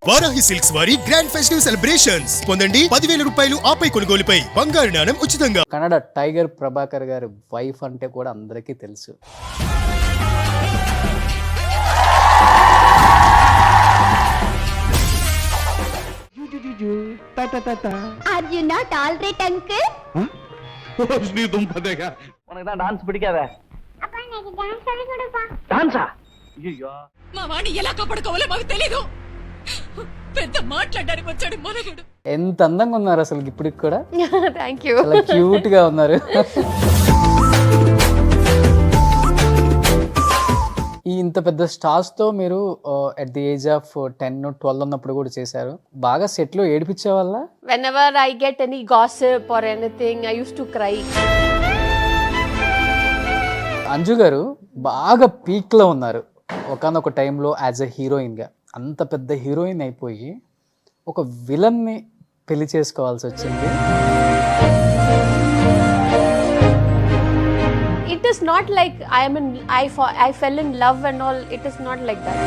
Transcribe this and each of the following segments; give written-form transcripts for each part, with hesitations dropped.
Varahi silks వారి grand festive celebrations పొందండి 10,000 రూపాయలు ఆపై కొనుగోలుపై బంగారు నాణెం ఉచితంగా. కన్నడ టైగర్ ప్రభాకర్ గారి వైఫ్ అంటే కూడా అందరికీ తెలుసు. Are you not all right, uncle? உனக்கு தான் டான்ஸ் பிடிக்காதே. அப்பா எனக்கு டான்ஸ் சொல்லி கொடுப்பா. డాన్సా? అయ్యో మా వాణ్ణి ఎలా కాపాడుకోవాలో మాకు తెలీదు. పెద్ద మాట్లాడడానికి వచ్చాడు మనగుడు. ఎంత అందంగా ఉన్నారు అసలు ఇప్పటికి కూడా. Thank you. చాలా క్యూట్ గా ఉన్నారు. ఈ ఇంత పెద్ద స్టార్స్ తో మీరు అట్ ది ఏజ్ ఆఫ్ 10-12 ఉన్నప్పుడు కూడా చేశారు. బాగా సెట్ లో ఏడిపించే వాళ్ళ? Whenever I get any gossip or anything, I used to cry. Anju గారు బాగా పీక్ లో ఉన్నారు ఒకానొక టైంలో యాజ్ ఎ హీరోయిన్ గా. అంత పెద్ద హీరోయిన్ అయిపోయి ఒక విలన్ ని పెళ్లి చేసుకోవాల్సి వచ్చింది. It is not like I fell in love and all. It is not like that.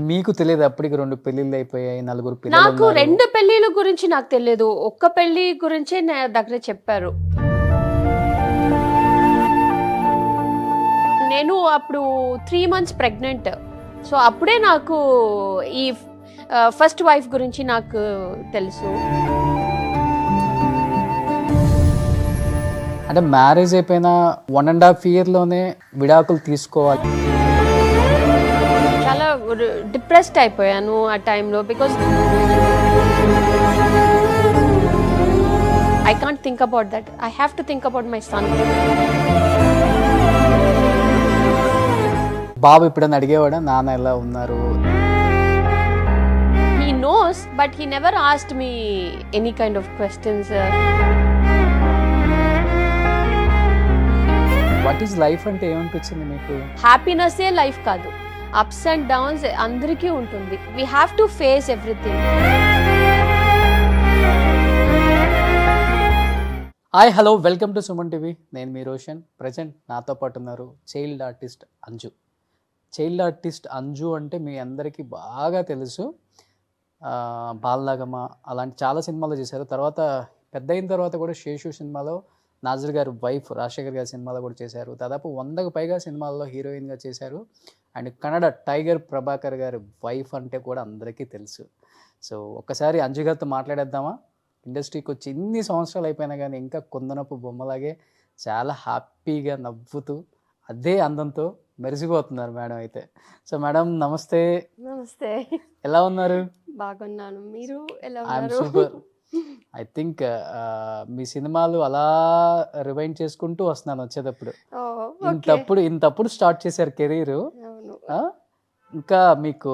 మీకు తెలియదు అప్పటికి 2 పెళ్లిళ్ళు అయిపోయాయి, 4 పిల్లలు నాకు ఉన్నారు. 2 పెళ్లిల గురించి నాకు తెలియదు. ఒక్క పెళ్లి గురించే నా దగ్గర చెప్పారు. నేను అప్పుడు 3 months ప్రెగ్నెంట్. సో అప్పుడే నాకు ఈ ఫస్ట్ వైఫ్ గురించి నాకు తెలుసు. అంటే మ్యారేజ్ అయిపోయిన 1.5 year లోనే విడాకులు తీసుకోవాలి. చాలా డిప్రెస్డ్ అయిపోయాను ఆ టైంలో. Because I can't think about that. I have to think about my son. బాబు ఎప్పుడైనా అడిగేవాడా నాన్న ఎలా ఉన్నారు? He knows, but he never asked me any kind of questions. What is life అంటే ఏమనిపించింది మీకు? హ్యాపీనెస్ ఏ లైఫ్ కాదు. అప్స్ అండ్ డౌన్స్ అందరికీ ఉంటుంది. We have to face everything. Hi hello welcome to Suman TV. నేను మీ రోషన్. ప్రజెంట్ నాతో పాటు ఉన్నారు child artist Anju. Child artist Anju అంటే మీ అందరికీ బాగా తెలుసు. బాలనాగమ్మ అలాంటి చాలా సినిమాలు చేశారు. తర్వాత పెద్ద అయిన తర్వాత కూడా శేషు సినిమాలో నాజర్ గారి వైఫ్ రాజశేఖర్ గారి సినిమాలో కూడా చేశారు. దాదాపు 100కు పైగా సినిమాల్లో హీరోయిన్గా చేశారు. అండ్ కన్నడ టైగర్ ప్రభాకర్ గారి వైఫ్ అంటే కూడా అందరికీ తెలుసు. సో ఒక్కసారి అంజు గారితో మాట్లాడేద్దామా? ఇండస్ట్రీకి వచ్చి ఇన్ని సంవత్సరాలు అయిపోయినా కానీ ఇంకా కొందనపు బొమ్మలాగే చాలా హ్యాపీగా నవ్వుతూ అదే అందంతో మెరిసిపోతున్నారు మేడం అయితే. సో మేడం నమస్తే. నమస్తే. ఎలా ఉన్నారు? బాగున్నాను. మీరు ఎలా ఐఎమ్ ఉన్నారు? సూపర్. ఐ థింక్ మీ సినిమాలు అలా రివైండ్ చేసుకుంటూ వస్తున్నాను వచ్చేటప్పుడు. ఇంతప్పుడు స్టార్ట్ చేశారు కెరీర్. ఇంకా మీకు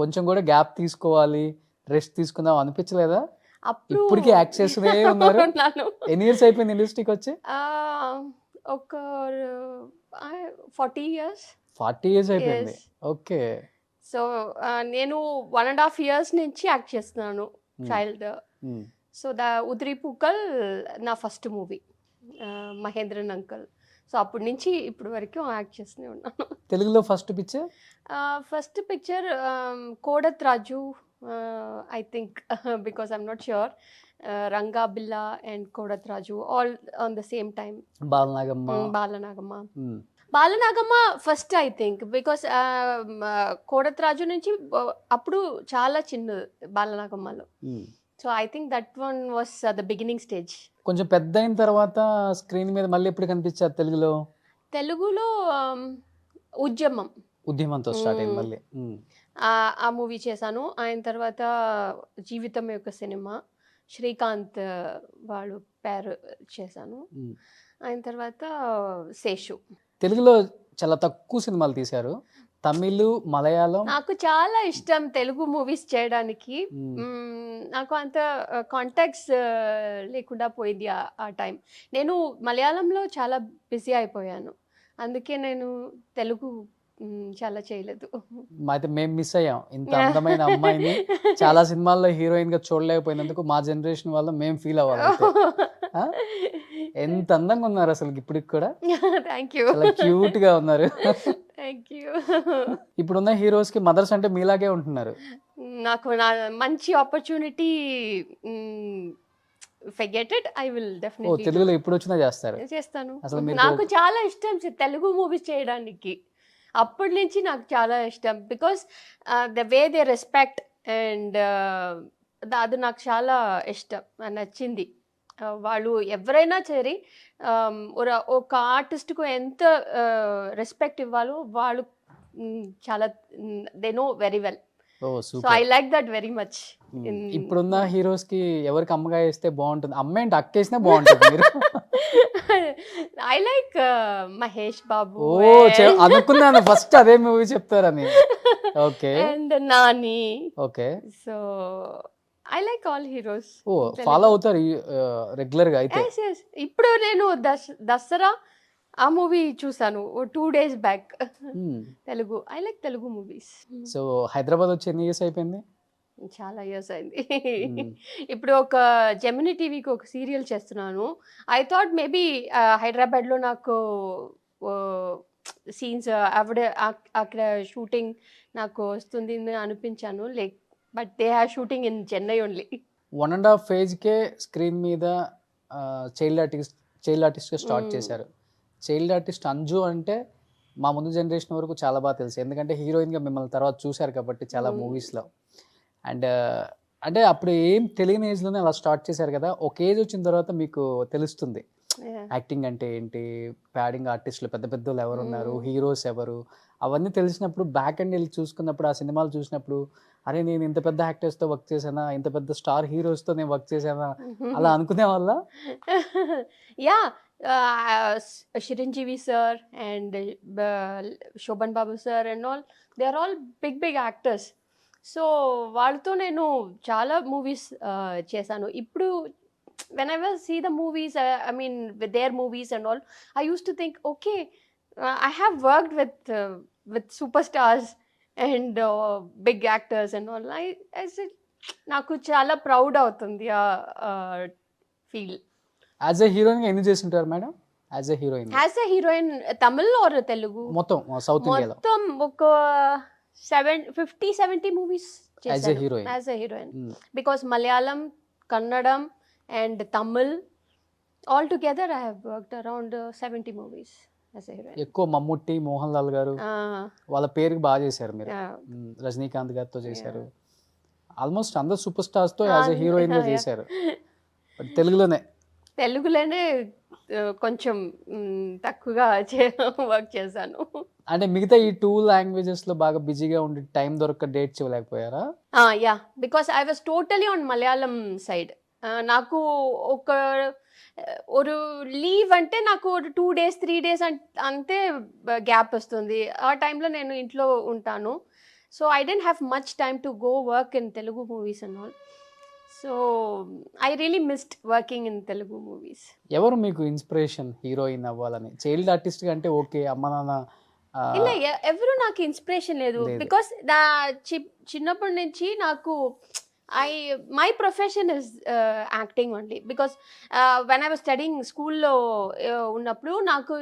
కొంచెం కూడా గ్యాప్ తీసుకోవాలి, రెస్ట్ తీసుకుందాం అనిపించలేదా? ఇప్పటికీ యాక్ట్ చేస్తూనే ఉన్నారు. ఎన్ని ఇయర్స్ అయిపోయింది ఇండస్ట్రీకి వచ్చి? ఒక 40 years. 40 years అయిపోయింది. ఓకే. సో నేను 1.5 years నుంచి యాక్ట్ చేస్తున్నాను చైల్డ్. సో ఉదిరి పూకల్ నా first movie, Mahendran uncle. So అప్పటి నుంచి ఇప్పటి వరకు యాక్ట్ చేస్తూనే ఉన్నాను. తెలుగులో first picture? First picture Kodath Raju, I think, because I'm not sure. Ranga Billa and Kodath Raju all on the same time. Balanagamma first I think, because Kodath Raju నుంచి అప్పుడు చాలా చిన్న బాలనాగమ్మలో. So I think that one was the beginning stage. కొంచెం పెద్ద అయిన తర్వాత స్క్రీన్ మీద మళ్ళీ ఎప్పుడు కనిపించారు తెలుగులో? తెలుగులో ఉద్యమంతో స్టార్ట్ అయింది మళ్ళీ. ఆ మూవీ చేశాను. ఆయన తర్వాత జీవితం యొక్క సినిమా, శ్రీకాంత్ వాళ్ళు పేరు చేశాను. ఆయన తర్వాత శేషు. తెలుగులో చాలా తక్కువ సినిమాలు తీశారు. తమిళ్, మలయాళం. నాకు చాలా ఇష్టం తెలుగు మూవీస్ చేయడానికి. నాకు అంత కాంటాక్ట్స్ లేకుండా పోయింది ఆ టైం. నేను మలయాళంలో చాలా బిజీ అయిపోయాను. అందుకే నేను తెలుగు చాలా చేయలేదు. అయితే మేము మిస్ అయ్యాం ఇంత అందమైన అమ్మాయిని. చాలా సినిమాల్లో హీరోయిన్ గా చూడలేకపోయినందుకు మా జనరేషన్ వల్ల మేము ఫీల్ అవ్వాలి. ఎంత అందంగా ఉన్నారు అసలు ఇప్పటికి కూడా. Thank you. చాలా క్యూట్ గా ఉన్నారు. Thank you. ఇప్పుడున్న హీరోస్కి మదర్స్ అంటే మీలాగే ఉంటున్నారు. నాకు నా మంచి opportunity forget it, I will oh definitely తెలుగులో ఇప్పుడు వచ్చినా చేస్తారు. చేస్తాను. అసలు మీరు నాకు చాలా ఇష్టం తెలుగు మూవీస్ చేయడానికి. అప్పటి నుంచి నాకు చాలా ఇష్టం, because the way they respect and అది నాకు చాలా ఇష్టం, నచ్చింది. వాళ్ళు ఎవరైనా సరే ఒక ఆర్టిస్ట్కు ఎంత రెస్పెక్ట్ ఇవ్వాలో వాళ్ళు చాలా they know very well. Oh so super. I like that very much. ఇప్పుడున్న హీరోస్ కి ఎవరికి అమ్మగా వేస్తే బాగుంటుంది, అమ్మ ఏంటి అక్కేసినా బాగుంటుంది మీరు. I like Mahesh Babu oh అనుకున్నాను ఫస్ట్ అదే మూవీ చెప్తారని. Okay and Nani. Okay. So I like all heroes. Oh follow అవుతారు రెగ్యులర్ గా అయితే. ఇప్పుడు నేను దసరా ఆ మూవీ చూసాను 2 days back. Telugu, I like Telugu movies. So Hyderabad వచ్చి ఎన్ని ఇయర్స్ అయిపోయింది? చాలా ఇయర్స్ అయింది. ఇప్పుడు ఒక జెమినీ టీవీకి ఒక సీరియల్ చేస్తున్నాను. ఐ థాట్ మేబీ హైదరాబాద్లో నాకు సీన్స్ అక్కడ షూటింగ్ నాకు వస్తుంది అనిపించాను, like but they have shooting in Chennai only. 1.5 phase screen మీద చైల్డ్ ఆర్టిస్ట్గా స్టార్ట్ చేశారు. చైల్డ్ ఆర్టిస్ట్ అంజు అంటే మా ముందు జనరేషన్ వరకు చాలా బాగా తెలుసు, ఎందుకంటే హీరోయిన్గా మిమ్మల్ని తర్వాత చూశారు కాబట్టి చాలా మూవీస్లో. అండ్ అంటే అప్పుడు ఏం తెలియని ఏజ్లోనే అలా స్టార్ట్ చేశారు కదా, ఒక ఏజ్ వచ్చిన తర్వాత మీకు తెలుస్తుంది యాక్టింగ్ అంటే ఏంటి, ప్యాడింగ్ ఆర్టిస్టులు పెద్ద పెద్ద వాళ్ళు ఎవరు ఉన్నారు, హీరోస్ ఎవరు, అవన్నీ తెలిసినప్పుడు బ్యాక్ అండ్ వెళ్ళి చూసుకున్నప్పుడు, ఆ సినిమాలు చూసినప్పుడు అరే నేను ఇంత పెద్ద యాక్టర్స్తో వర్క్ చేశానా, ఇంత పెద్ద స్టార్ హీరోస్తో నేను వర్క్ చేశానా అలా అనుకునే వాళ్ళ? Yeah, Chiranjeevi sir and Shobhan Babu sir and all, they are all big actors. So వాళ్ళతో నేను చాలా మూవీస్ చేశాను. ఇప్పుడు when I was see the movies, I mean with their movies and all, I used to think, okay, I have worked with superstars and big actors and all. I said నాకు చాలా proud అవుతుంది ఆ feel. As a హీరోయిన్గా ఎన్ని చేస్తుంటారు madam? As a heroine, as a heroine Tamil or Telugu? మొత్తం south ఇండియాలో మొత్తం ఒక 50-70 movies as a heroine. As a heroine, because Malayalam, Kannadam and Tamil all together I have worked around 70 movies as a heroine. ఎక్కువ మమ్ముట్టి, మోహన్ లాల్ గారు వాళ్ళ పేరుకి బాగా చేశారు మీరు. రజనీకాంత్ గారితో చేశారు, ఆల్మోస్ట్ అందరు సూపర్ స్టార్స్తో యాజ్ ఎ హీరోయిన్గా చేశారు. బట్ తెలుగులోనే కొంచెం తక్కువగా వర్క్ చేశాను. అంటే మిగతా ఈ 2 languagesలో బాగా బిజీగా ఉండి టైం దొరక్క డేట్స్ ఇవ్వలేకపోయారా? Yeah, because I was totally on Malayalam side. నాకు ఒక లీవ్ అంటే నాకు 2 days 3 days అంతే గ్యాప్ వస్తుంది. ఆ టైంలో నేను ఇంట్లో ఉంటాను. So I don't have much time to go work in Telugu movies and all. So I really missed working in Telugu movies. ఎవరు మీకు ఇన్స్పిరేషన్ హీరోయిన్ అవ్వాలని? చైల్డ్ ఆర్టిస్ట్ అంటే ఓకే, అమ్మ నాన్న ఇలా ఎవరు నాకు ఇన్స్పిరేషన్ లేదు. బికాస్ నా చిన్నప్పటి నుంచి నాకు my profession is acting only. Because when I was studying స్కూల్లో ఉన్నప్పుడు నాకు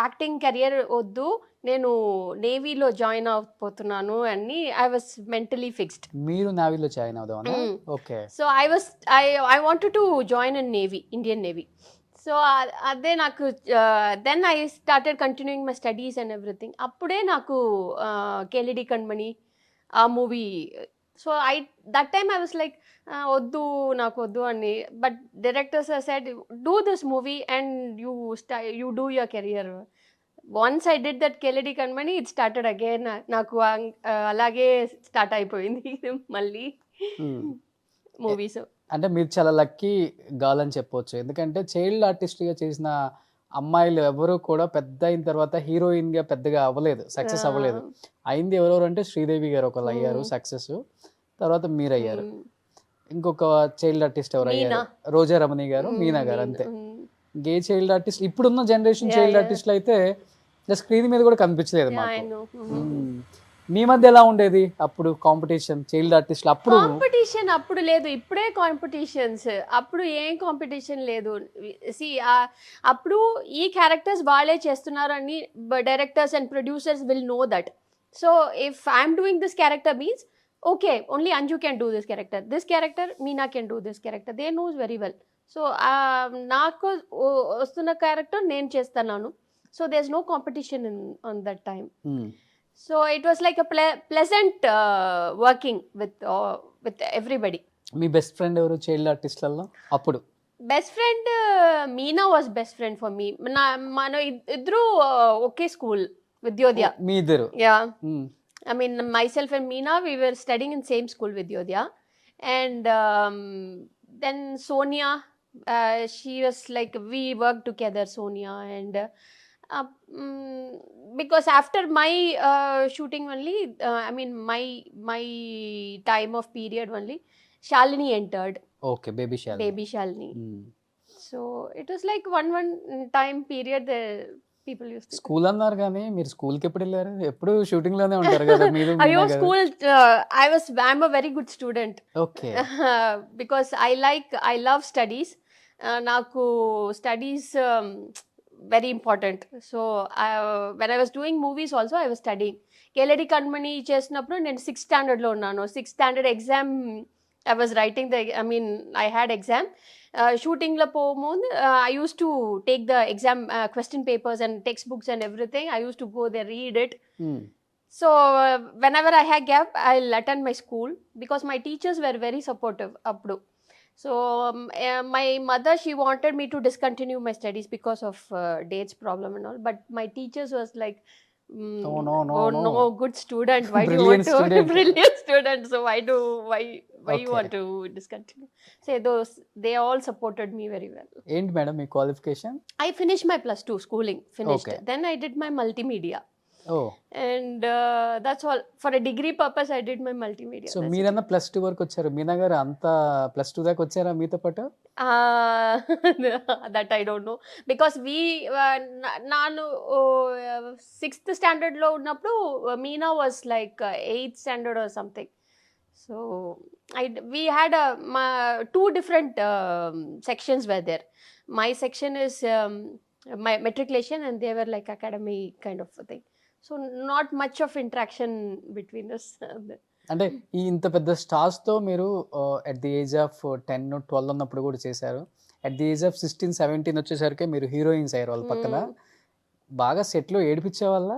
యాక్టింగ్ కెరియర్ వద్దు, నేను నేవీలో జాయిన్ అయిపోతున్నాను అని ఐ వాజ్ మెంటలీ ఫిక్స్డ్. మీరు నేవీలో జాయిన్ అవుదామా? Okay. So I wanted to join in navy, Indian navy. So అదే నాకు then I started continuing my studies and everything. అప్పుడే నాకు కేలిడి కణ్మణి ఆ movie. So that time I was like వద్దు, నాకు వద్దు అని. But directors said do this movie and you do your career. Once I did that Keladi Kanmani, it started again. నాకు అలాగే start అయిపోయింది మళ్ళీ మూవీస్. అంటే మీరు చాలా లక్కీ గర్ల్ అని చెప్పొచ్చు, ఎందుకంటే చైల్డ్ ఆర్టిస్ట్గా చేసిన అమ్మాయిలు ఎవరు కూడా పెద్ద అయిన తర్వాత హీరోయిన్గా పెద్దగా అవ్వలేదు, సక్సెస్ అవ్వలేదు. అయింది ఎవరెవరు అంటే శ్రీదేవి గారు ఒకళ్ళు అయ్యారు సక్సెస్, తర్వాత మీరు అయ్యారు. ఇంకొక చైల్డ్ ఆర్టిస్ట్ ఎవరు అయ్యారు? రోజా రమణి గారు, మీనా గారు, అంతే. గే చైల్డ్ ఆర్టిస్ట్ ఇప్పుడున్న జనరేషన్ చైల్డ్ ఆర్టిస్టులు అయితే స్క్రీన్ మీద కూడా కనిపించలేదు మాకు. మీ మధ్య ఎలా ఉండేది అప్పుడు కాంపిటీషన్ చైల్డ్ ఆర్టిస్ట్ అప్పుడు? కాంపిటీషన్ అప్పుడు లేదు, ఇప్పుడే కాంపిటీషన్స్. అప్పుడు ఏం కాంపిటీషన్ లేదు. సి అప్పుడు ఈ క్యారెక్టర్స్ వాళ్ళే చేస్తున్నారు అని directors and producers will know that. So if I'm doing this character means okay, only Anju can do this character Meena can do this character, they knows very well. So నాకు వస్తున్న character నేను చేస్తున్నాను. So there's no competition on that time. So it was like a pleasant working with everybody. Me best friend ఎవరు child ఆర్టిస్ట్లలో అప్పుడు? Best friend Meena was best friend for me. మన ఇద్దరు ఒకే school, Vidyodaya. మీ ఇద్దరు? Yeah, I mean, myself and Meena, we were studying in same school with Yodhya. And then Sonia, she was like, we worked together, Sonia. And because after my shooting only, I mean, my time of period only, Shalini entered. Okay, baby Shalini. So it was like one time period, the people used to. School అన్నారు కానీ మీరు స్కూల్కి ఎప్పుడు వెళ్ళారు? ఎప్పుడు shooting లోనే ఉంటారు కదా మీరు? అయ్యో school, I'm a very good student. Okay. Because I love studies. నాకు studies very important. So when I was doing movies also, I was studying. Keladi Kanmani చేసినప్పుడు నేను 6th standard లో ఉన్నాను. 6th standard exam I was writing I had exam. Shooting la povumundi I used to take the exam question papers and textbooks and everything. I used to go there, read it. So whenever I had gap, I'll attend my school because my teachers were very supportive appudu. So my mother, she wanted me to discontinue my studies because of dates problem and all, but my teachers was like, no, good student, why do you want to brilliant student, so why you want to discontinue? Say they all supported me very well. ఏంటి madam me qualification? I finished my +2 schooling, then I did my multimedia. And that's all. For a degree purpose I did my multimedia. So మీరన్నా +2 వరకు వచ్చారు, మీనా గారు అంతా +2 దాకా వచ్చారా మీతో పాటు? That I don't know, because ನಾನು 6th standard లో ఉన్నప్పుడు Meena was like 8th standard or something. So we had two different sections were there. My section is my matriculation and they were like academy kind of a thing. So not much of interaction between us. అంటే ఈ ఇంత పెద్ద stars తో మీరు at the age of 10-12 ఉన్నప్పుడు కూడా చేశారు. At the age of 16-17 వచ్చేసరికి మీరు హీరోయిన్స్ అయ్యారు వాళ్ళ పక్కన. బాగా సెట్ లో ఏడిపించే వాళ్ళ?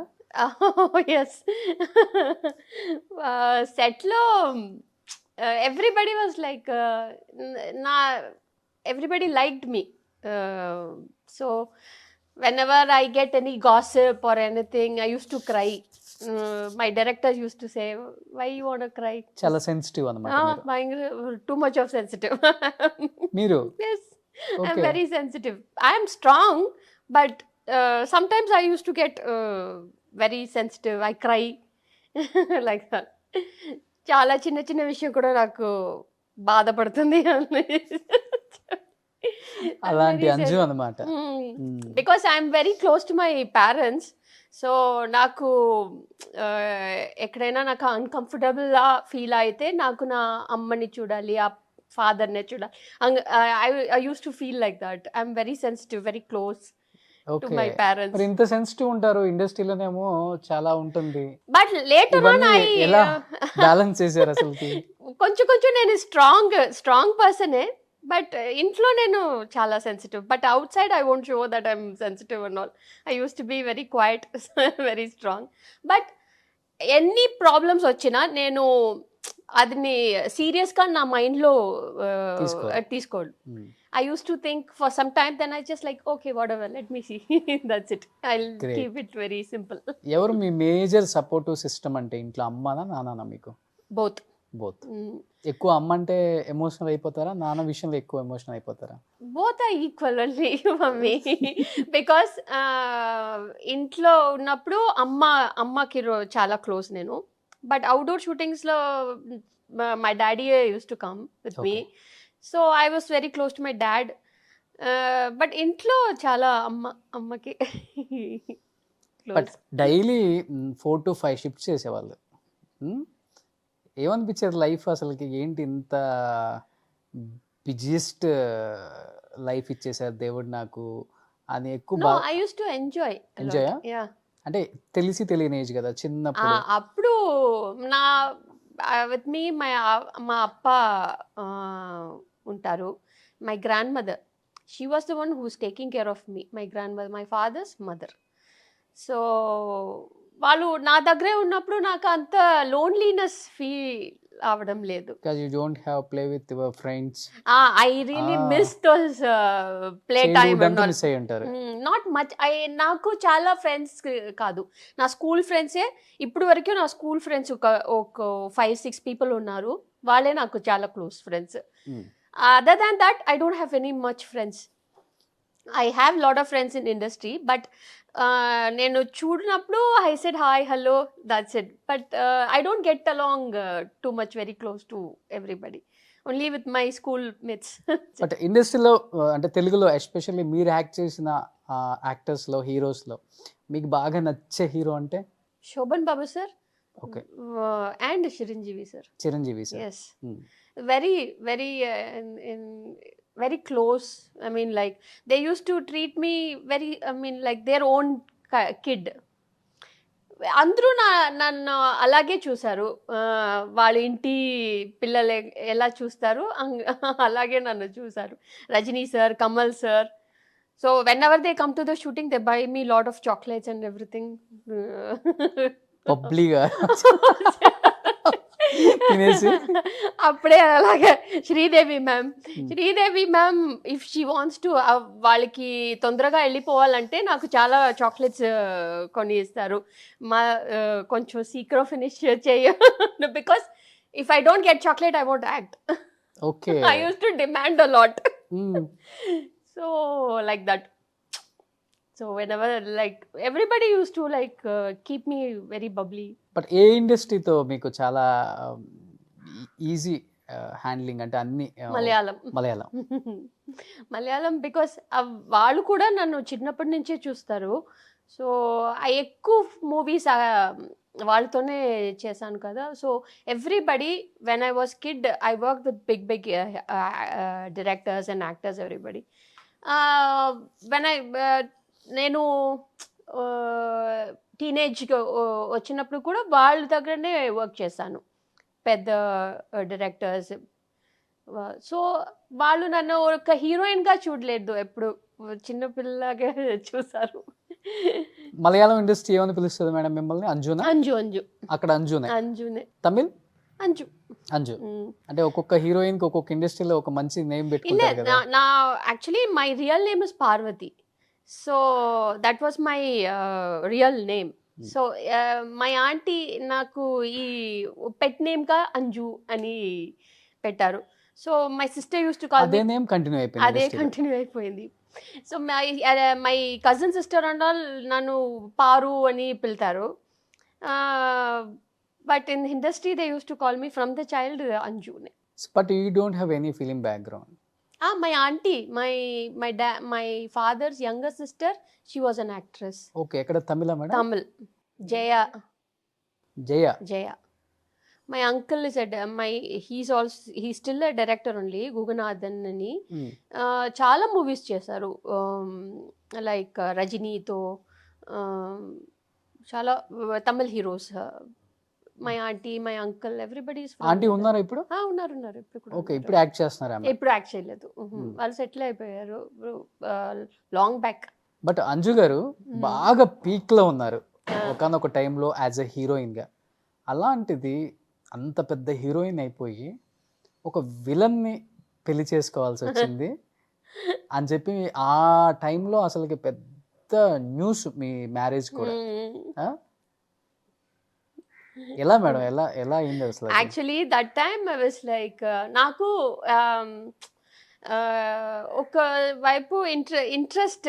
ఎస్, సెట్ లో everybody was like, everybody liked me. So whenever I get any gossip or anything, I used to cry. My directors used to say, why you want to cry? చాలా sensitive అన్నమాట. Too much of sensitive. మీరు? Yes, I'm very sensitive. I am strong, but sometimes I used to get very sensitive. I cry like that. చాలా చిన్న చిన్న విషయం కూడా నాకు బాధపడుతుంది. అలాంటి అంజు అన్నమాట. Because I'm very close to my parents. So నాకు ఎక్కడైనా నాకు అన్కంఫర్టబుల్గా ఫీల్ అయితే నాకు నా అమ్మని చూడాలి, ఆ ఫాదర్నే చూడాలి. I use to feel like that. I'm very sensitive, very close to my parents. ఇంత సెన్సిటివ్ ఉంటారు ఇండస్ట్రీలోనేమో చాలా ఉంటుంది. బట్ లేటర్ ఆన్ ఎలా బ్యాలెన్స్ చేశారు అసలు? కొంచెం నేను స్ట్రాంగ్ పర్సనే, బట్ ఇంట్లో నేను చాలా sensitive. But outside I won't show that I'm sensitive and all. I use to be very quiet, very strong. But ఎన్ని ప్రాబ్లమ్స్ వచ్చినా నేను అది సీరియస్గా నా మైండ్లో తీసుకోడు. I used to think for some time, then I just like, okay, whatever, let me see. That's it. I'll keep it very simple. ఎవరు మీ major supportive system అంటే ఇంట్లో, అమ్మానా నాన్న మీకు? Both. ఎక్కువ అమ్మ అంటే ఎమోషనల్ అయిపోతారా, నాన్న విషయంలో ఎక్కువ emotional అయిపోతారా? Both are equal only for me. Because ఇంట్లో ఉన్నప్పుడు అమ్మకి చాలా క్లోజ్ నేను. బట్ అవుట్డోర్ షూటింగ్స్లో my daddy used to come with me. So I was very close to my dad. But ఇంట్లో చాలా అమ్మకి బట్ డైలీ 4 to 5 షిఫ్ట్స్ చేసేవాళ్ళు. ఏమనిపించేది లైఫ్ అసలుకి? ఏంటి ఇంత బిజియెస్ట్ లైఫ్ ఇచ్చేసారు దేవుడు నాకు అని ఎక్కువ నో, బాగా I use to enjoy. Enjoy yeah. అంటే తెలిసి తెలియని ఏజ్ కదా చిన్నప్పుడు. అప్పుడు నా విత్ మీ మా అప్ప ఉంటారు. My grandmother, she was the one who's taking care of me. My grandmother, my father's mother. So వాళ్ళు నా దగ్గరే ఉన్నప్పుడు నాకు అంత లోన్లీనెస్ ఫీల్ అవడం లేదు. Because you don't have play with your friends. I really miss those play time. Miss అయ్యి ఉంటారు. Not much. నాకు చాలా ఫ్రెండ్స్ కాదు, నా స్కూల్ ఫ్రెండ్సే ఇప్పుడు వరకు. నా స్కూల్ ఫ్రెండ్స్ ఒక 5-6 పీపుల్ ఉన్నారు, వాళ్ళే నాకు చాలా close friends. Other than that I don't have any much friends. I have lot of friends in industry, but నేను చూడినప్పుడు I said hi hello, that's it. But I don't get along too much very close to everybody, only with my school mates. But ఇండస్ట్రీలో అంటే తెలుగులో especially మీరు act చేసిన యాక్టర్స్లో, హీరోస్లో మీకు బాగా నచ్చే హీరో అంటే? Sobhan Babu sir, okay, and Chiranjeevi sir. Chiranjeevi sir. Yes. Very, very, very close. I mean, like, they used to treat me very, I mean, like their own kid. అందరూ నన్ను అలాగే చూసారు. వాళ్ళ ఇంటి పిల్లలు ఎలా చూస్తారు అలాగే నన్ను చూసారు. Rajini sir, Kamal sir. So whenever they come to the shooting, they buy me lot of chocolates and everything. పబ్లిగా తినేసి అప్పుడే అలాగే Sridevi ma'am if she wants to, వాళ్ళకి తొందరగా వెళ్ళిపోవాలంటే నాకు చాలా చాక్లెట్స్ కొని ఇస్తారు. కొంచెం సీక్రెట్ ఫినిష్ చేయ, because if I don't get chocolate I won't act. Okay, I use to demand a lot. So like that. So whenever, like, everybody used to like keep me very bubbly. But ఏ ఇండస్ట్రీతో మీకు చాలా easy handling అంటే అన్ని? Malayalam because వాళ్ళు కూడా నన్ను చిన్నప్పటి నుంచే చూస్తారు. సో ఎక్కువ మూవీస్ వాళ్ళతోనే చేశాను కదా. So everybody, when I was kid, I work with big directors and actors, everybody. When నేను టీనేజ్కి వచ్చినప్పుడు కూడా వాళ్ళ దగ్గరనే వర్క్ చేశాను, పెద్ద డైరెక్టర్స్. సో వాళ్ళు నన్ను ఒక హీరోయిన్గా చూడలేదు, ఎప్పుడు చిన్నపిల్లగా చూసారు. మలయాళం ఇండస్ట్రీ ఏమని పిలుస్తుంది మేడం మిమ్మల్ని? అంజునా? అంజు. అక్కడ అంజునే. తమిళ్ అంజు. అంటే ఒక్కొక్క హీరోయిన్ కి ఒక్కొక్క ఇండస్ట్రీలో ఒక మంచి నేమ్ పెట్టుకుంటారు కదా. నా actually my real name is Parvathi. So that was my real name. So my auntie నాకు ఈ పెట్ నేమ్గా అంజు అని పెట్టారు. So my sister use to call అదే నేమ్ కంటిన్యూ అయిపోయింది. So my cousin sister and all నన్ను పారు అని పిలుతారు. But in industry they use to call me from the child Anju. But you don't have any film background? My auntie, my father's younger sister, she was an actress. Okay, ekkada Tamila madam? Tamil. Jaya. My uncle is he's still a director only, Guganathan ani. Chala movies chesaru, like Rajini to chala Tamil heroes. My aunty, my uncle, everybody is. Aunty ఉన్నారా ఇప్పుడు? ఉన్నారు ఇప్పుడు కూడా. Okay, ఇప్పుడు act చేస్తున్నారా? ఇప్పుడు act చేయలేదు, వాళ్ళు సెటిల్ అయిపోయారు లాంగ్ బ్యాక్. బట్ అంజు గారు బాగా పీక్ లో ఉన్నారు ఒకనొక టైంలో యాజ్ ఎ హీరోయిన్ గా. అలాంటిది అంత పెద్ద హీరోయిన్ అయిపోయి ఒక విలన్ ని పెళ్లి చేసుకోవాల్సి వచ్చింది అని చెప్పి ఆ టైంలో అసలుకి పెద్ద న్యూస్ మీ మ్యారేజ్ కూడా. ఎలా మేడం, ఎలా అయింది అసలు? Actually that time I was like, నాకు ఒక వైపు interest,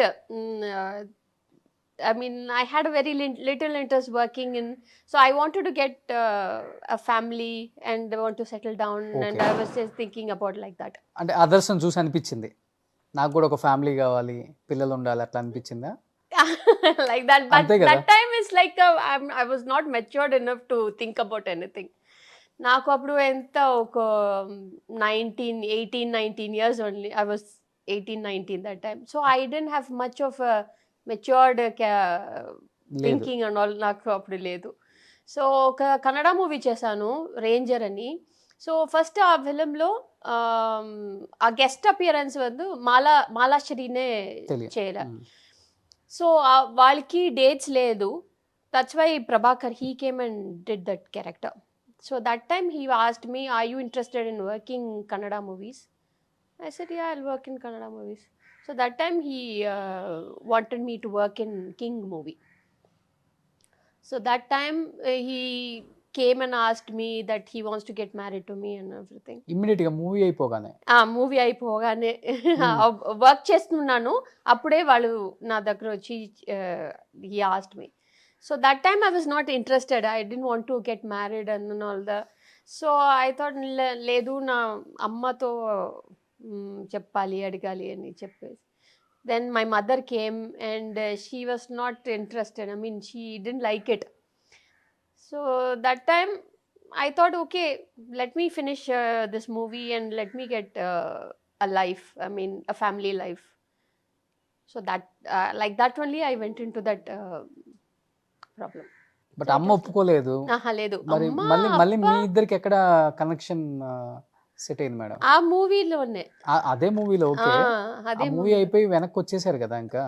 I mean, I had a very little interest working in, so I wanted to get a family and I want to settle down. Okay. And I was just thinking about like that. అంటే others చూసి అనిపించింది నాకు కూడా ఒక family కావాలి, పిల్లలు ఉండాలి అట్లా అనిపించిందా? like that. But అంతే కదా. that time is like I was not matured enough to think about anything. నాకు అప్పుడు ఎంత ఒక 19 years only. I was 18-19 that time. So I didn't have much of a matured thinking and all నాకు అప్పుడు లేదు. So ఒక Kannada movie చేశాను, ranger అని. సో ఫస్ట్ ఆ ఫిలింలో ఆ గెస్ట్ అపియరెన్స్ వందు మాలాశ్రీనే చేయలే. సో వాళ్ళకి డేట్స్ లేదు. That's why Prabhakar he came and did that character. So that time he asked me, are you interested in working Kannada movies? I said, yeah, I'll work in Kannada movies. So that time he wanted me to work in King movie. So that time he came and asked me that he wants to get married to me and everything. Immediate గా movie అయిపోగానే movie అయిపోగానే work చేస్తున్నాను, అప్పుడే వాళ్ళు నా దగ్గర వచ్చి he asked me. So that time I was not interested. I didn't want to get married and all that. So I thought లేదు నా అమ్మతో చెప్పాలి అడగాలి అని చెప్పేసి. Then my mother came and she was not interested. I mean, she didn't like it. So that time I thought, okay, let me finish this movie and let me get a life. I mean, a family life. So that like that only I went into that problem. But అమ్మ ఒప్పుకోలేదు. లేదు. మరి మళ్ళీ మీ ఇద్దరికి ఎక్కడ connection set అయింది madam? ఆ మూవీలోనే. అదే మూవీలో. ఓకే, అదే మూవీ అయిపోయి వెనక్కి వచ్చేసారు కదా. ఇంకా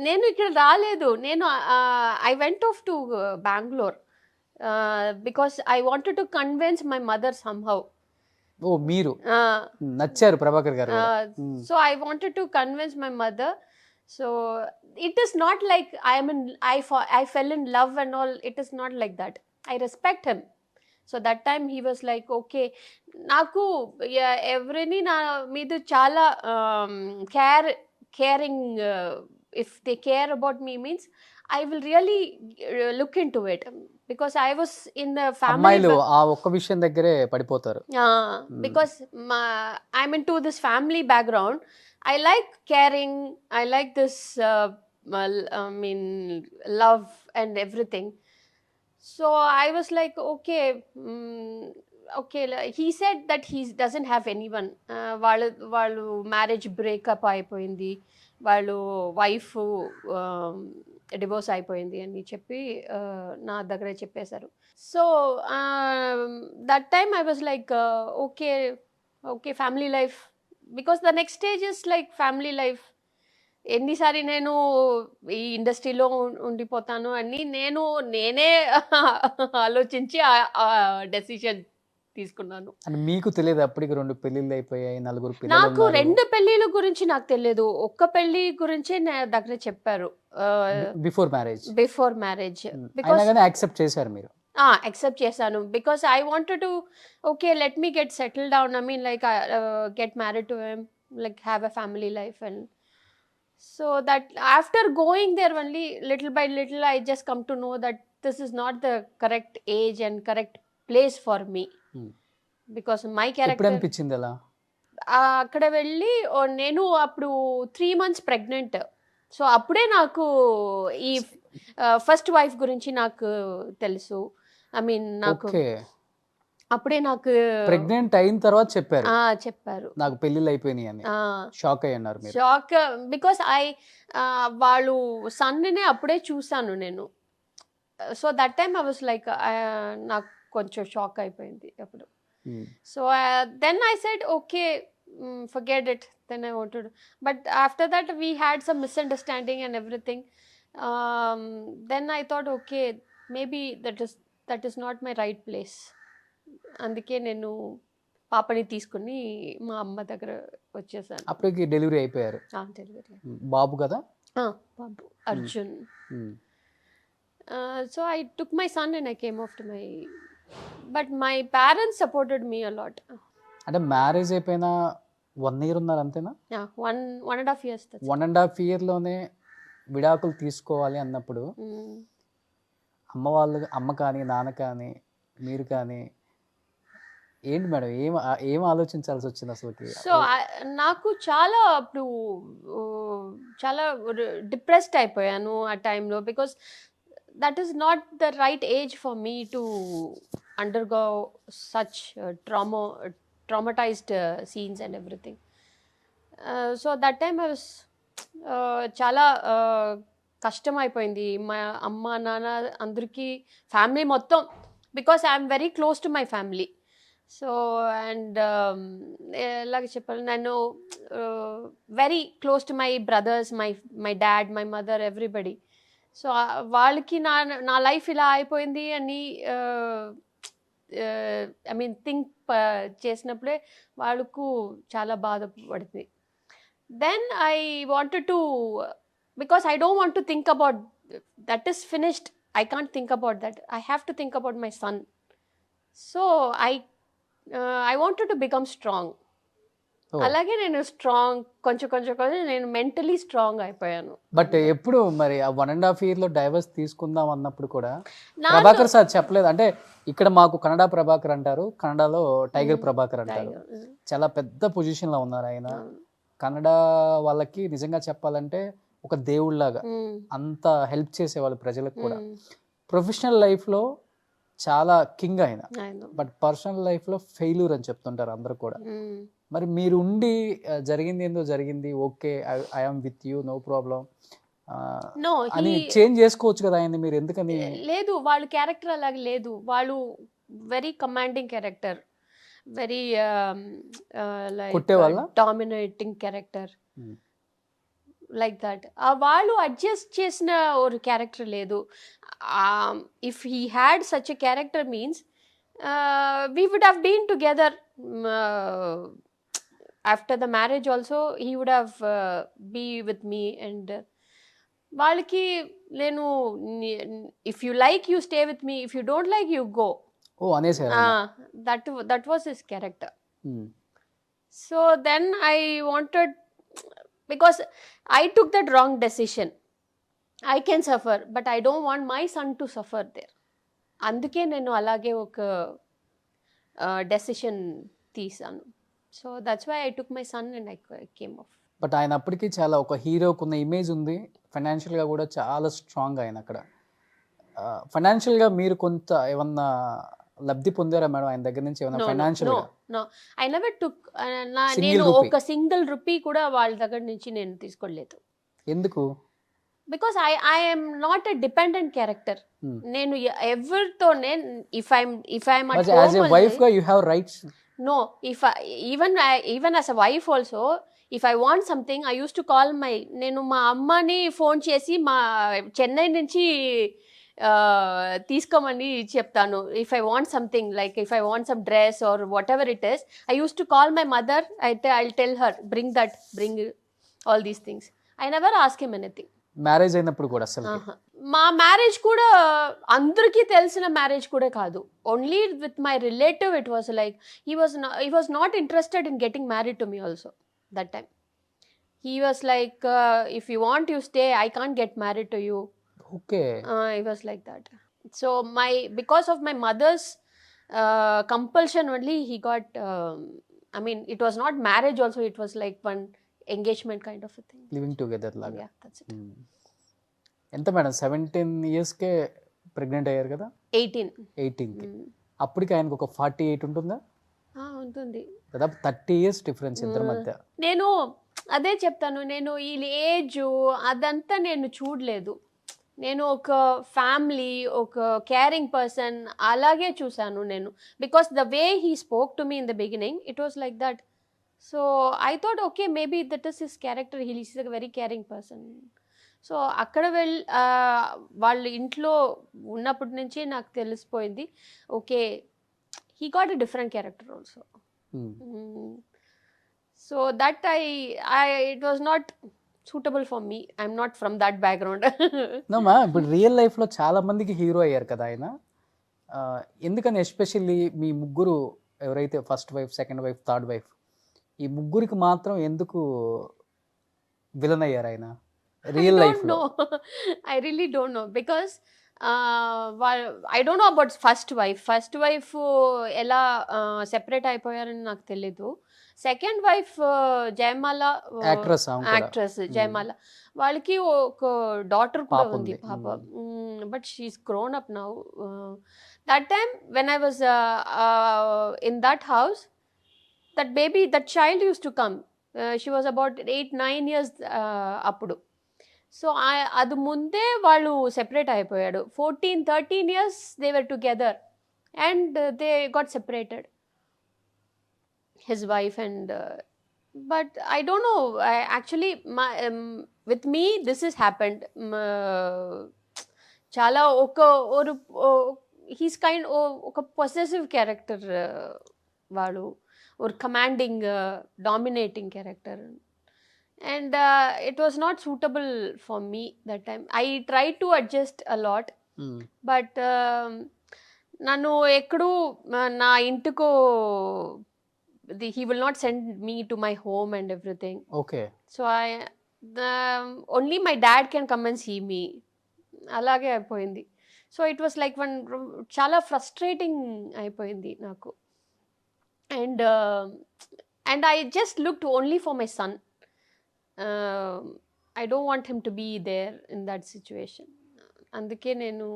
నేను ఇక్కడ రాలేదు. నేను I went off to Bengaluru because I wanted to convince my mother somehow. ఓ, మీరు నచ్చారు Prabhakar garu. So I wanted to convince my mother. So it is not like I fell in love and all. It is not like that. I respect him. So that time he was like, okay, naku everyni na meedu chala caring. If they care about me means I will really look into it because I was in the family. అమ్మాయిలు ఆ ఒక్క విషయం దగ్గరే పడిపోతారు. Because I'm into this family background. I like caring. I like this, I mean, love and everything. So I was like, okay, okay. He said that he doesn't have anyone. Valu marriage breakup అయిపోయింది, వాళ్ళు wife divorce అయిపోయింది అని చెప్పి నా దగ్గరే చెప్పేశారు. So that time I was like, okay okay family life. Because the next stage is like family life. ఎన్నిసారి నేను ఈ ఇండస్ట్రీలో ఉండిపోతాను అని నేనే ఆలోచించి ఆ డెసిషన్ తీసుకున్నాను. మీకు తెలియదు అప్పటికి 2 పెళ్లిళ్ళు అయిపోయాయి, 4 పిల్లలు? నాకు 2 పెళ్లిళ్ళ గురించి నాకు తెలియదు. ఒక్క పెళ్లి గురించి నా దగ్గర చెప్పారు before marriage. Before marriage accept చేశారు మీరు? accept చేశాను because I wanted to, okay, let me get settled down. I mean, like get married to him, like have a family life. And so that after going there only little by little I just come to know that this is not the correct age and correct place for me. Because my character ఎప్పుడు అనిపించింది అలా? అక్కడ వెళ్ళి నేను అప్పుడు 3 months pregnant. So అప్పుడే నాకు ఈ ఫస్ట్ వైఫ్ గురించి నాకు తెలుసు. ఐ మీన్ నాకు అప్పుడే నాకు ప్రెగ్నెంట్ అయిన తర్వాత చెప్పారు నాకు పెళ్ళిళ్ళు అయిపోయినాయి అని. షాక్ అయ్యారు మీరు? షాక్ బికాస్ వాళ్ళు సన్నే అప్పుడే చూసాను నేను. So that time I was like, నాకు కొంచెం షాక్ అయిపోయింది అప్పుడు. So then I said okay, forget it. Then I wanted, but after that we had some misunderstanding and everything. Then I thought, okay, maybe that is not my right place. అందుకే నేను పాపని తీసుకుని మా అమ్మ దగ్గర వచ్చేసాను. అప్పటికి డెలివరీ అయిపోయారు? డెలివరీ. బాబు కదా? బాబు Arjun. So I took my son and I came off to my, but my parents supported me a lot. అంటే మ్యారేజ్ అయిపోయిన 1 year ఉన్నారు అంతేనా? 1.5 years. 1.5 year లోనే విడాకులు తీసుకోవాలి అన్నప్పుడు అమ్మ కానీ నాన్న కానీ మీరు కానీ ఏంటి మేడం ఏం ఆలోచించాల్సి వచ్చింది అసలుకి? సో నాకు చాలా అప్పుడు ఊ, చాలా డిప్రెస్డ్ అయిపోయాను ఆ టైంలో, because that is not the right age for me to undergo such traumatised scenes and everything. So that time I was చాలా కష్టం అయిపోయింది. మా అమ్మ నాన్న అందరికీ, ఫ్యామిలీ మొత్తం, because I'm very close to my family. So and ఎలాగ చెప్పాలి, నేను very close to my brothers, my dad, my mother, everybody. So వాళ్ళకి నా లైఫ్ ఇలా అయిపోయింది అని ఐ మీన్ థింక్ చేసినప్పుడే వాళ్ళకు చాలా బాధపడుతుంది. Then I wanted to, because I don't want to think about that is finished. I can't think about that. I have to think about my son. So I wanted to become strong. అలాగే నేను strong కొంచెం నేను mentally strong అయిపోయాను. But ఎప్పుడు మరి ఆ 1.5 year లో divorce తీసుకుందాం అన్నప్పుడు కూడా ప్రభాకర్ సార్ చెప్పలేదు అంటే? ఇక్కడ మాకు కన్నడ ప్రభాకర్ అంటారు, కన్నడలో టైగర్ ప్రభాకర్ అంటారు. చాలా పెద్ద పొజిషన్ లో ఉన్నారు ఆయన. కన్నడ వాళ్ళకి నిజంగా చెప్పాలంటే ఒక దేవుళ్ళలాగా అంత హెల్ప్ చేసేవాళ్ళు ప్రజలకు కూడా. ప్రొఫెషనల్ లైఫ్లో చాలా కింగ్ ఆయన, బట్ పర్సనల్ లైఫ్లో ఫెయిల్యూర్ అని చెప్తుంటారు అందరూ కూడా. మరి మీరు ఉండి జరిగింది ఏందో జరిగింది, okay I am with you, no problem అని చేంజ్ చేసుకోవచ్చు కదా ఆయన, మీరు ఎందుకని? లేదు, వాళ్ళ క్యారెక్టర్ అలాగే లేదు. వాళ్ళు very commanding character, very like dominating character, like that. వాళ్ళు అడ్జస్ట్ చేసిన ఒక క్యారెక్టర్ లేదు. If he had such a character means we would have been together after the marriage also. He would have be with me. And వాళ్ళకి నేను, if you like you stay with me, if you don't like you go, that was his character. So then I wanted, because I took that wrong decision. I can suffer, but I don't want my son to suffer there. అందుకే నేను అలాగే ఒక decision తీసాను. So that's why I took my son and I came off. But ఆయన అప్పటికి చాలా ఒక హీరోకు ఉన్న ఇమేజ్ ఉంది, ఫైనాన్షియల్గా కూడా చాలా స్ట్రాంగ్ ఆయన. అక్కడ ఫైనాన్షియల్గా మీరు కొంత ఏమన్నా లబ్ధి పొందారా మేడం ఆయన దగ్గర నుంచి ఏమైనా financial? No, I never took. నేను ఒక సింగిల్ రూపీ కూడా వాళ్ళ దగ్గర నుంచి నేను తీసుకోలేదు. ఎందుకు? Because I am not a dependent character. నేను ఎవరితోనే, if I'm at home, as a wife గా you have rights. No, if even as a wife also, if I want something I use to call నేను మా అమ్మని phone చేసి మా చెన్నై నుంచి తీసుకోమని చెప్తాను. If I want something, like if I want some dress are what ever it is, I use to call my mother. I'll tell her bring all these things. I never ask him anything. Marriage అయినప్పుడు కూడా అసలు మా marriage కూడా అందరికీ తెలిసిన marriage కూడా కాదు. Only with my relative it was like he was not interested in getting married to me also that time. He was like, if you want you stay, I can't get married to you. Okay. It was like that. So because of my mother's compulsion only, he got, I mean, it was not marriage also, it was like one engagement kind of a thing. Living together laga. Yeah, that's it. ఎంత madam 17 years కే pregnant అయ్యారు కదా? 18 కి. అప్పటికి ఆయనకు ఒక 48 ఉంటుందా? ఉంటుంది. దాదాపు 30 years డిఫరెన్స్ ఇద్దరి మధ్య. నేను అదే చెప్తాను, నేను ఈ ఏజ్ అదంతా నేను చూడలేదు. నేను ఒక ఫ్యామిలీ, ఒక కేరింగ్ పర్సన్ అలాగే చూశాను నేను. Because the way he spoke to me in the beginning, it was like that. So I thought okay, maybe that is his character, he is a very caring person. So అక్కడ వాళ్ళ ఇంట్లో ఉన్నప్పటి నుంచి నాకు తెలిసిపోయింది, okay he got a different character also. So that it was not suitable for me. I'm not from that background. No ma, but real life లో చాలా మందికి హీరో అయ్యారు కదా ఆయన. ఎందుకని ఎస్పెషల్లీ మీ ముగ్గురు ఎవరైతే first wife, second wife, third wife, ఈ ముగ్గురికి మాత్రం ఎందుకు విలన్ అయ్యారు ఆయన రియల్ లైఫ్ లో? I really don't know, because I don't know about first wife ఎలా సెపరేట్ అయిపోయారని నాకు తెలీదు. సెకండ్ వైఫ్ జయమాల Actress ఆమె కూడా. యాక్ట్రెస్ జయమాల, వాళ్ళకి ఒక డాటర్ కూడా పాప ఉంది ఉంది. పాప. But she is grown up now. That time when I was in that house, that baby, that child use to come. She was about 8-9 years అప్పుడు. సో అది ముందే వాళ్ళు సెపరేట్ అయిపోయాడు. 14-13 years they were together and they got separated, his wife and but I don't know, actually with me this has happened. Chala he's kind oka possessive character vaadu, or commanding dominating character, and it was not suitable for me that time. I tried to adjust a lot, but nanu ekkudu na intuko he will not send me to my home and everything. Okay. So only my dad can come and see me. అలాగే అయిపోయింది. So it was like one చాలా frustrating అయిపోయింది నాకు. And I just looked only for my son. I don't want him to be there in that situation. అందుకే నేను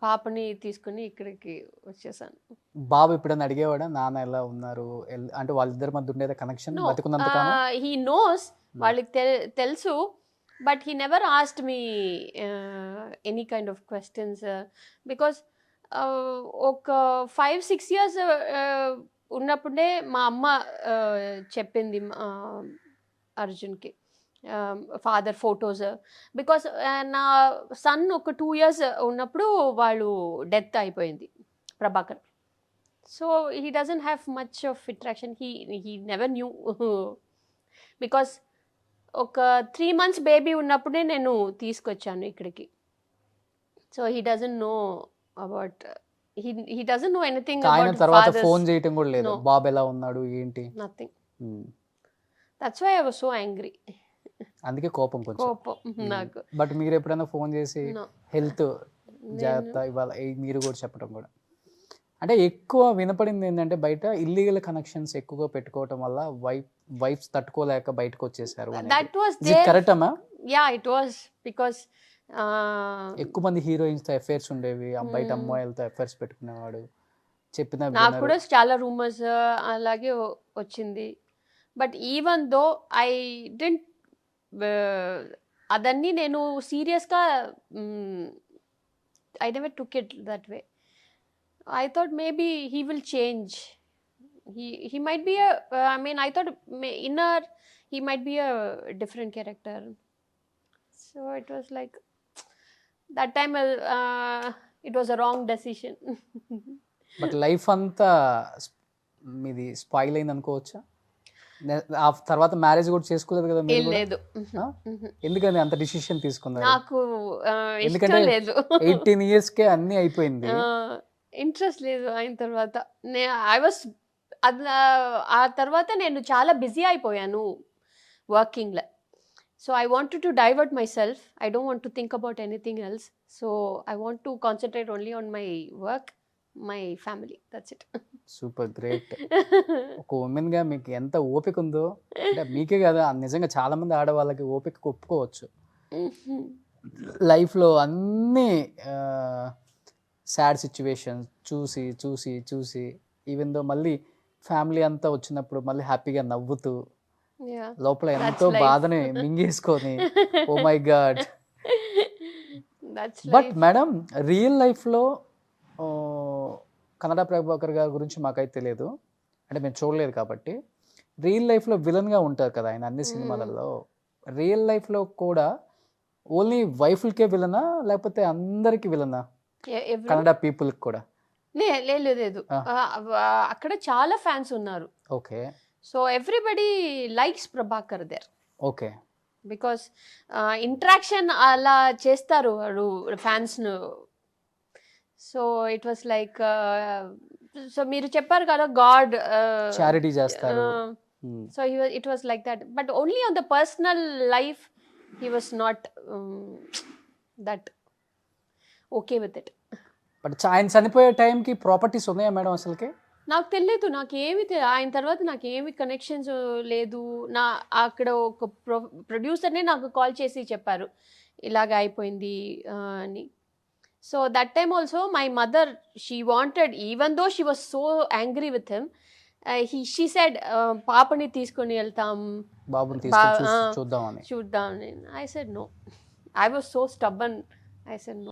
పాపని తీసుకుని ఇక్కడికి వచ్చేసాను. బాబు ఎప్పుడైనా అడిగేవాడా నాన్న ఎలా ఉన్నారు, అంటే వాళ్ళిద్దరి మధ్య ఉండేది కనెక్షన్ బతుకున్నంత కాలం? హీ నోస్, వాళ్ళకి తెలుసు, but he never asked me any kind of questions. Because ఒక 5-6 years ఉన్నప్పుడే మా అమ్మ చెప్పింది అర్జున్కి ఫాదర్ ఫొటోస్. బికాస్ నా సన్ ఒక 2 years ఉన్నప్పుడు వాళ్ళు డెత్ అయిపోయింది, Prabhakar. So he doesn't have much of interaction. He never knew. Because ఒక 3 months బేబీ ఉన్నప్పుడే నేను తీసుకొచ్చాను ఇక్కడికి. So he doesn't know about, he doesn't know anything ఆయన అబౌట్ తర్వాత ఫాదర్స్. ఫోన్ చేయటం కూడా లేదు, బాబు ఎలా ఉన్నాడు ఏంటి? Nothing. That's why I was so angry. అందుకే కోపం కొంచెం. కోపం నాకు. బట్ మీరు ఎప్పుడైనా ఫోన్ చేసి No. హెల్త్ జాగ్రత్త ఇవాళ మీరు కూడా చెప్పడం కూడా, అంటే ఎక్కువ వినపడింది ఏంటంటే బయట ఇల్లీగల్ కనెక్షన్స్ ఎక్కువగా పెట్టుకోవటం వల్ల వైఫ్స్ తట్టుకోలేక బయటకు వచ్చేసారు. That was there. కరెక్ట్ అమ్మా? Yeah, it was because ఎక్కువ మంది హీరోయిన్స్ తో అఫైర్స్ ఉండేవి, బయట అమ్మాయిలతో అఫైర్స్ పెట్టుకునేవాడు చెప్పిన నాకు కూడా చాలా రూమర్స్ అలాగే వచ్చింది. But even though I didn't, అదన్నీ నేను సీరియస్గా I never took it that way. I thought maybe he will change. He might be a, I mean, I thought inner he might be a different character. So it was like that time it was a wrong decision. But life అంతా మీది spoil అయింది అనుకోవచ్చా? ఆ తర్వాత marriage కూడా చేసుకోలేదు కదా మీరు కూడా? లేదు. ఎందుకని అంత డిసిషన్ తీసుకున్నారు? నాకు ఎందుకంటే ఇష్టం లేదు. 18 years కే అన్ని అయిపోయింది. ఇంట్రెస్ట్ లేదు అయిన తర్వాత. ఆ తర్వాత నేను చాలా బిజీ అయిపోయాను వర్కింగ్లో. So I wanted to divert myself. I don't want to think about anything else. So I want to concentrate only on my work, my family. That's it. Super great. ఒక woman గా మీకు ఎంత ఓపిక ఉందో, అంటే మీకే కదా, నిజంగా చాలా మంది ఆడవాళ్ళకి ఓపిక ఒప్పుకోవచ్చు. లైఫ్లో అన్నీ సాడ్ సిచ్యువేషన్స్ చూసి చూసి చూసి ఈవెన్ దో మళ్ళీ ఫ్యామిలీ అంతా వచ్చినప్పుడు మళ్ళీ హ్యాపీగా నవ్వుతూ లోపల ఎంతో బాధని మింగేసుకొని oh my god. But madam, real లైఫ్లో కన్నడ ప్రభాకర్ గారి గురించి మాకైతే తెలియదు, అంటే మేము చూడలేదు కాబట్టి. రియల్ లైఫ్లో విలన్గా ఉంటారు కదా ఆయన అన్ని సినిమాలలో. రియల్ లైఫ్లో కూడా ఓన్లీ వైఫ్లకే విలనా లేకపోతే అందరికి విలనా? కన్నడ పీపుల్ కూడా? లేదు, అక్కడ చాలా ఫ్యాన్స్ ఉన్నారు. Okay. So everybody likes Prabhakar there. Okay. Because interaction అలా చేస్తారు వాడు ఫ్యాన్స్ను. So it was like, so మీరు చెప్పారు కదా గాడ్ చారిటీ చేస్తారు. So it was like that. But only on the personal life he was not that. Okay with it. But ఆయన చనిపోయే టైంకి ప్రాపర్టీస్ ఉన్నాయా మేడం అసలుకి? నాకు తెలియదు, ఆయన తర్వాత నాకు ఏమి కనెక్షన్స్ లేదు. అక్కడ ఒక ప్రొడ్యూసర్నే నాకు కాల్ చేసి చెప్పారు ఇలాగ అయిపోయింది అని. So that time also my mother she wanted, even though she was so angry with him, she said పాపని తీసుకొని వెళ్తాం, బాబుని తీసుకొని చూద్దామని. చూద్దాం. I said no, I was so stubborn, I said no.